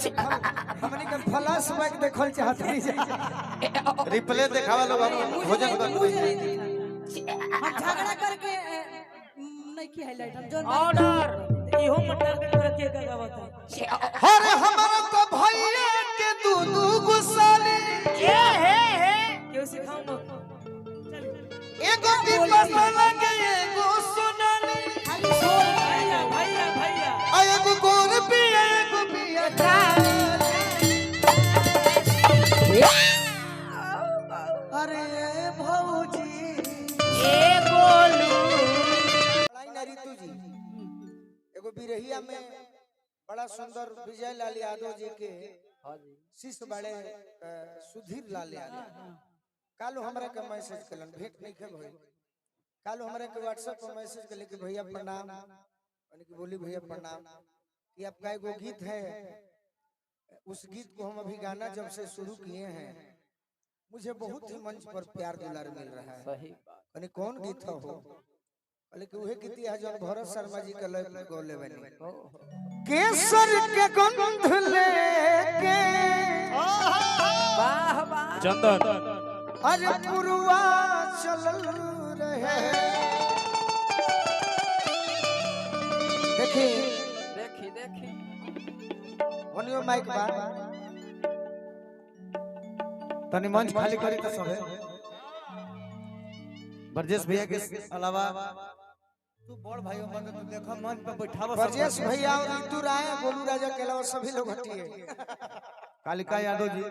हमनी के flash bank देखल चाहत नहीं जा रिप्ले दिखावा लोग हम भोजन कर हम झगड़ा करके नहीं की हाईलाइट हम जोन ऑर्डर इहो मत टारगेट कर के गावत है अरे हमारा तो भैया के दूधू गुसाले ए हे क्यों सिखाऊं न एगो दीपसला के एगो सोनाली भैया भैया भैया एगो गोर पिया एगो पिया अरे भौजी ए गोलू ऋतु जी एगो बिरहिया में बड़ा सुंदर विजय लाल यादव जी के शिष्य बड़े सुधीर लाल यादव कालो हमरा के मैसेज कलन भेंट नहीं के भई कालो हमरा के व्हाट्सएप पर मैसेज कले कि भैया प्रणाम यानी कि बोली भैया प्रणाम कि आपका एगो गीत है उस गीत को हम अभी गाना जब से शुरू किए हैं मुझे बहुत ही मंच पर प्यार दुलार मिल रहा है सही बात यानी कौन गीत हो लेकिन उहे गीत है जो भरत शर्मा जी का लय गौले बनी केसर के गंध लेके वाह वाह चंदन अरे पुरवा चलल रहे देखी देखी देखी ओनियो माइक बा तनी मंच खाली करी त सबे ब्रजेश भैया के अलावा तू बड़ भाई बन तो देखो मंच पे बैठावा ब्रजेश भैया और ऋतु राय गोलू राजा के अलावा सभी लोग हटिए कालिका यादव जी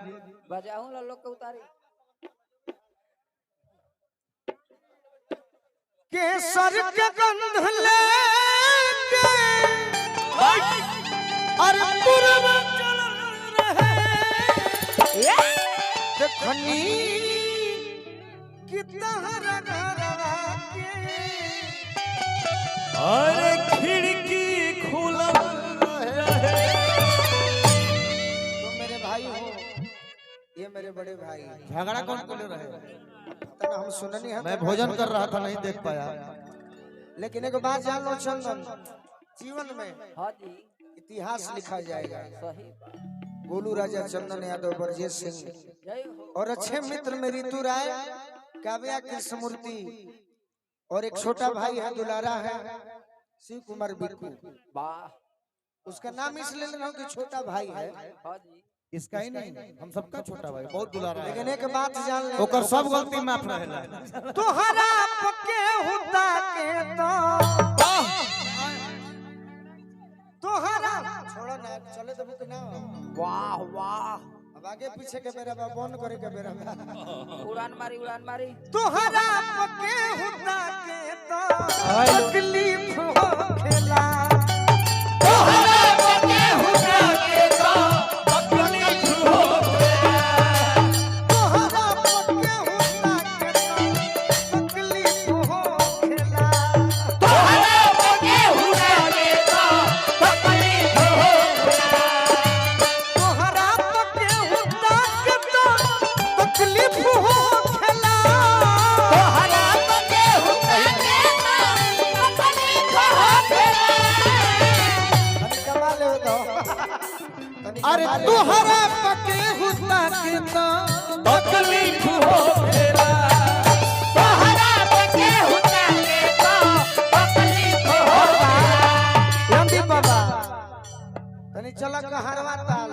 बजाऊं ला लोग के उतारी केसर के गंध लेके अरे पुरवा चलल रहे देखनी कितना रगरवा के अरे खिड़की खुला तुम मेरे भाई हो ये मेरे बड़े भाई झगड़ा कौन कर रहे तना हम सुननी है मैं भोजन कर रहा था नहीं देख पाया लेकिन एक बात जान लो चंदन जीवन में हां जी इतिहास लिखा जाएगा सही बात गोलू राजा चंदन यादव ब्रजेश सिंह जय हो और अच्छे मित्र में ऋतु राय काव्या कृष्णमूर्ति और एक छोटा भाई है दुलारा है शिव कुमार बिक्कू वाह उसका नाम इसलिए ले रहा हूं कि छोटा भाई है हां जी इसका ही नहीं हम सबका छोटा भाई बहुत दुलारा है लेकिन एक बात जान ले ओकर सब गलती माफ रहेला तोहरा पके होता के तोहरा छोड़ो ना चले तो भी ना वाह वाह अब आगे पीछे के मेरा बा बंद करे के मेरा उड़ान मारी तोहरा पके होता के तकलीफ हो खेला तोहरा पके होता के तकलीफ हो तोहरा पके होता के तकलीफ हो खेला तोहरा पके होता के तकलीफ हो तोहरा पके होता के तकलीफ हो खेला तोहरा पके होता के तकलीफ हो खेला कमाल हो तो अरे तोहरा पके होता के तकलीफ हो खेला तोहरा पके होता के तकलीफ हो लंबी बाबा तनी चला कहरवा ताल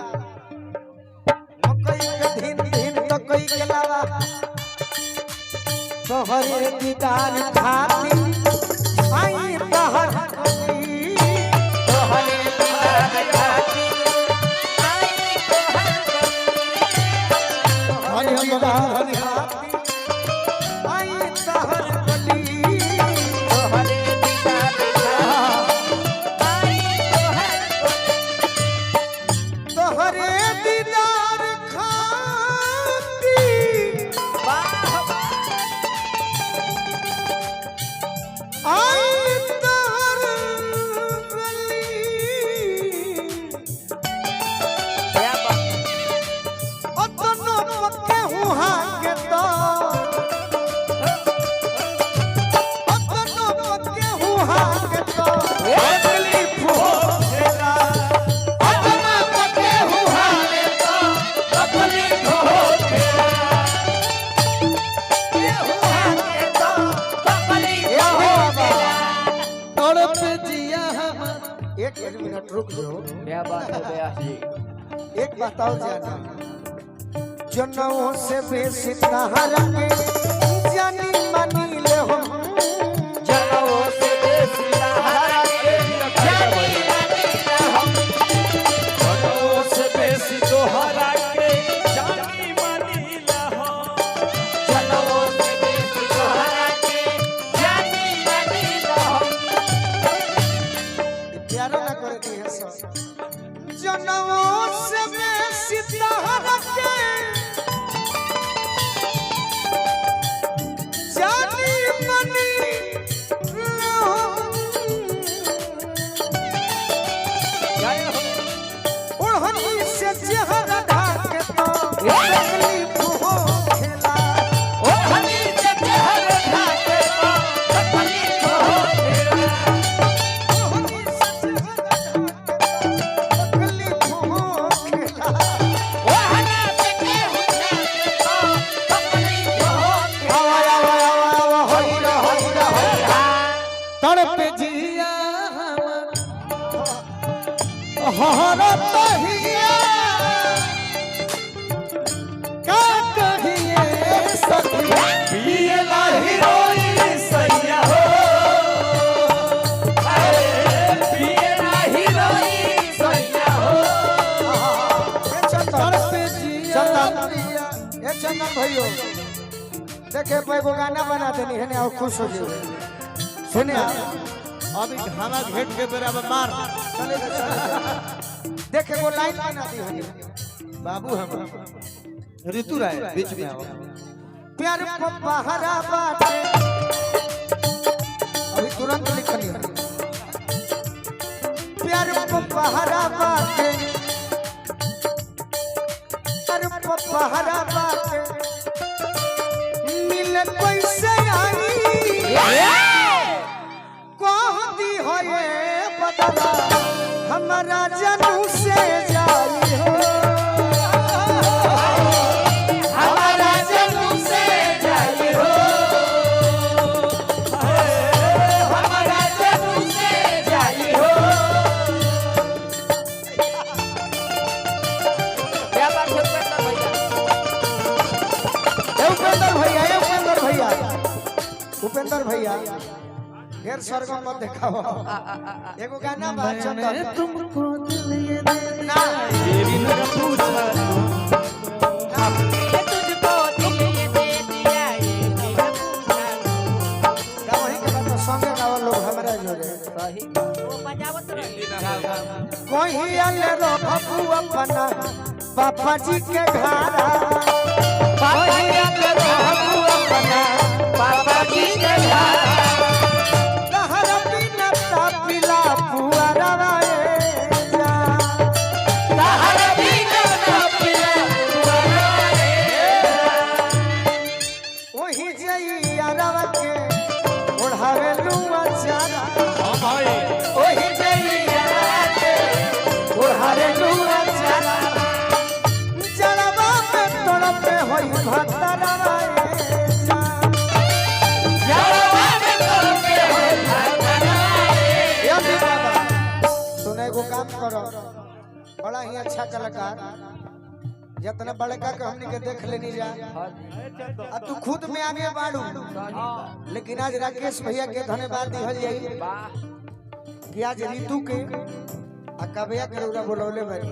मकई के धीन धीन तो कई के लावा तोहरे दीदार खाती आई तहर कली तोहरे दीदार खाती आई तहर कली हरि हम खाती आई तहर कली तोहरे दीदार खाती आई तोहरे दीदार खाती आई तहर कली क्या बात अतनो पक्के हुआ के तो अतनो पक्के हुआ के तो तकलीफ हो खेला अतनो पक्के हुआ एक बात और जाना, जनों से बेसी तहरा के जानी मानी ले हम, जनों से बेसी तहरा के जानी मानी ले हम, जनों से बेसी तोहरा के जानी मानी ले हम, जनों से बेसी तोहरा के जानी मानी ले हम। प्यारा ना करे दी है सब, जनों से बेसी तहरा के जानी मानी ले हम, ओढ़नी से चेहरा ढाक तो तकलीफ हो खेला, ओढ़नी से चेहरा ढाक तो तकलीफ हो खेला, ओढ़नी से चेहरा ढाक तकलीफ हो खेला, ओढ़ना से केहू ढाक तो तकलीफ हो खेला। आवा आवा आवा होइरा होइरा होइरा तड़प जिया हमारा तहिया का कहिए सखी पिए लाही रोई सैया हो, अरे पिए लाही रोई सैया हो। तड़प जिया ए चंदन भैया देखे पे एगो गाना बना देनी है ना और खुश हो जाओ। सुनिए अभी घाना घेट के बराबर मार चलेगा देखे वो लाइन बना दी है बाबू हम ऋतु राय बीच में आओ। प्यार को पहरा बाटे अभी तुरंत लिखनी है, प्यार को पहरा बाटे, प्यार को पहरा बाटे, मिले कैसे आई कहती हो ये बदला हमारा जनू से जाई हो, हमारा जनू से जाई हो, हमारा जनू से जाई हो। क्या बात है उपेंद्र भैया ए उपेंद्र भैया, उपेंद्र भैया ढेर सरगम मत देखाओ, एगो गाना बा चंदन तुमको दिल ये दे ना तेरी न पूछा ये तुझको दिल ये दे दिया, ये मेरा पूछा वही के बात संगे गाओ लोग हमरा जोरे सही वो बजावत रहे। कोई आले रो बाबू अपना पापा जी के घरा, कोई आले रो बाबू अपना पापा जी के घर लहरा बिना पिला पुआरा रे जा, लहर भी न पिला वही जइया रवा के ओढ़ावे लुआ चारा, हां भाई वही जइया रवा के ओढ़ावे लुआ चारा, जलवा में तड़पे होई भतरा रे जा, जलवा में तड़पे होई भतरा ये भी बाबा सुने को काम करो, बड़ा ही अच्छा कलाकार जितना बड़का के हमनी के देख लेनी जा, अब तू खुद में आगे बाड़ू, लेकिन आज राकेश भैया के धन्यवाद दिहल जाई कि आज ऋतु के आ कबिया के रउरा बोलौले बारी।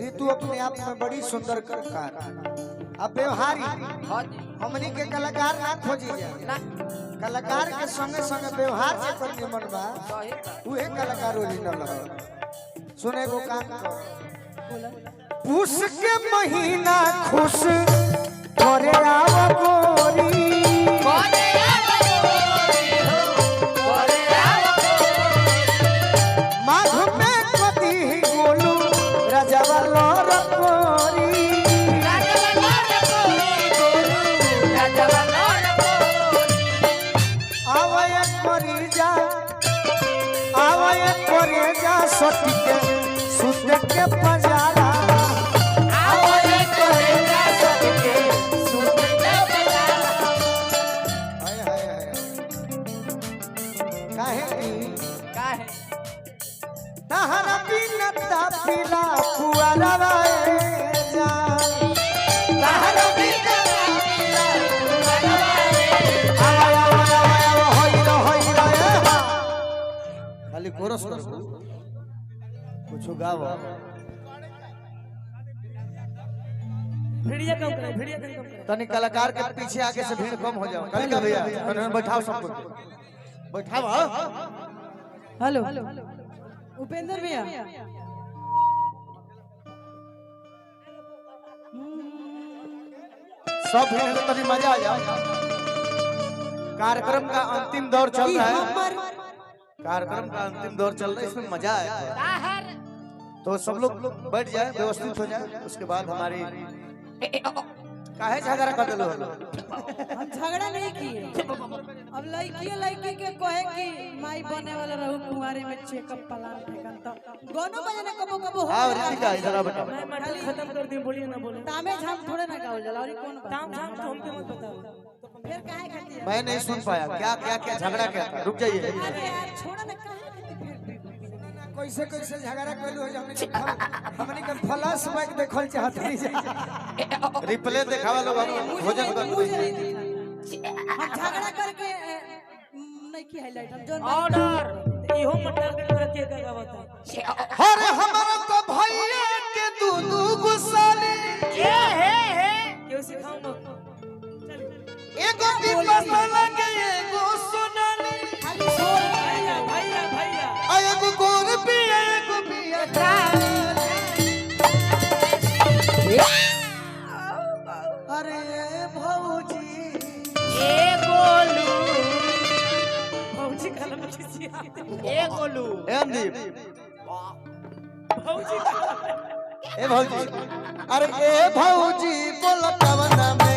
ऋतु अपने आप में बड़ी सुंदर कलाकार, अब व्यवहारी हमनी के कलाकार ना खोजी जा, कलाकार के संगे संगे व्यवहार से कर निमन बा उहे कलाकार ओरिजिनल है। सुने को काम करो, पूस के महीना खुश करे आव गोरी, कोरे आवोरी हो कोरे आवोरी माघ में कदी गोलू राजावा लोर कोरी, राजवल्लभ कोरी गोलू राजवल्लभ कोरी आवय करी जा सटी के सुत के पजारा, आवरे कोरे जा सके सुत के बजारा। हाय हाय हाय काहे की काहे तहरा बिना पिला पुरवाए जा तारो बिना खाली कोरस कर कुछ गाओ भिड़िया कम करो, भिड़िया कम करो। तनी कलाकार के पीछे आके से भीड़ कम हो जाओ कल का भैया तनी बैठाओ सबको बैठाओ हेलो उपेंद्र भैया सब भीड़ में तनी मजा आ जाओ कार्यक्रम का अंतिम दौर चल रहा है कार्यक्रम का अंतिम दौर चल रहा है इसमें मजा आए तो सब लोग बैठ जाए व्यवस्थित हो जाए उसके बाद हमारी काहे झगड़ा कर दिलो हम झगड़ा नहीं किए अब लड़की के कहे कि माई बने वाला रहू कुंवारे में चेकअप प्लान फेंकन तो गानो बजाना कबो कबो हो हां रितिका इधर आ बेटा मैं मैटर खत्म कर दी, बोलिए ना बोले। तामे झाम थोड़े ना गाओ जला और कौन बात ताम झाम तो हमके मत बताओ। फिर काहे खाती है मैं नहीं सुन पाया क्या क्या क्या झगड़ा क्या था रुक जाइए अरे यार छोड़ो ना काहे खाती फिर कैसे कैसे झगड़ा कइलू हो हमनी के फ्लैश बैक देखल चाहत नहीं रिप्ले देखावा लोग भोजन कर हम झगड़ा करके नहीं की हाईलाइट हम जोन ऑर्डर इहो मत टारगेट करके गावत है। अरे हमारा तो भैया के दूदू गुसाली क्यों सिखाऊं ना? एगो दीपक लगे एगो सोनाली खाली बोल भैया भैया भैया आ एगो गोर पिया एगो पिया अरे भौजी भौजी कलम किसी एमदीप भौजी ए भौजी अरे ए भौजी बोल कवना में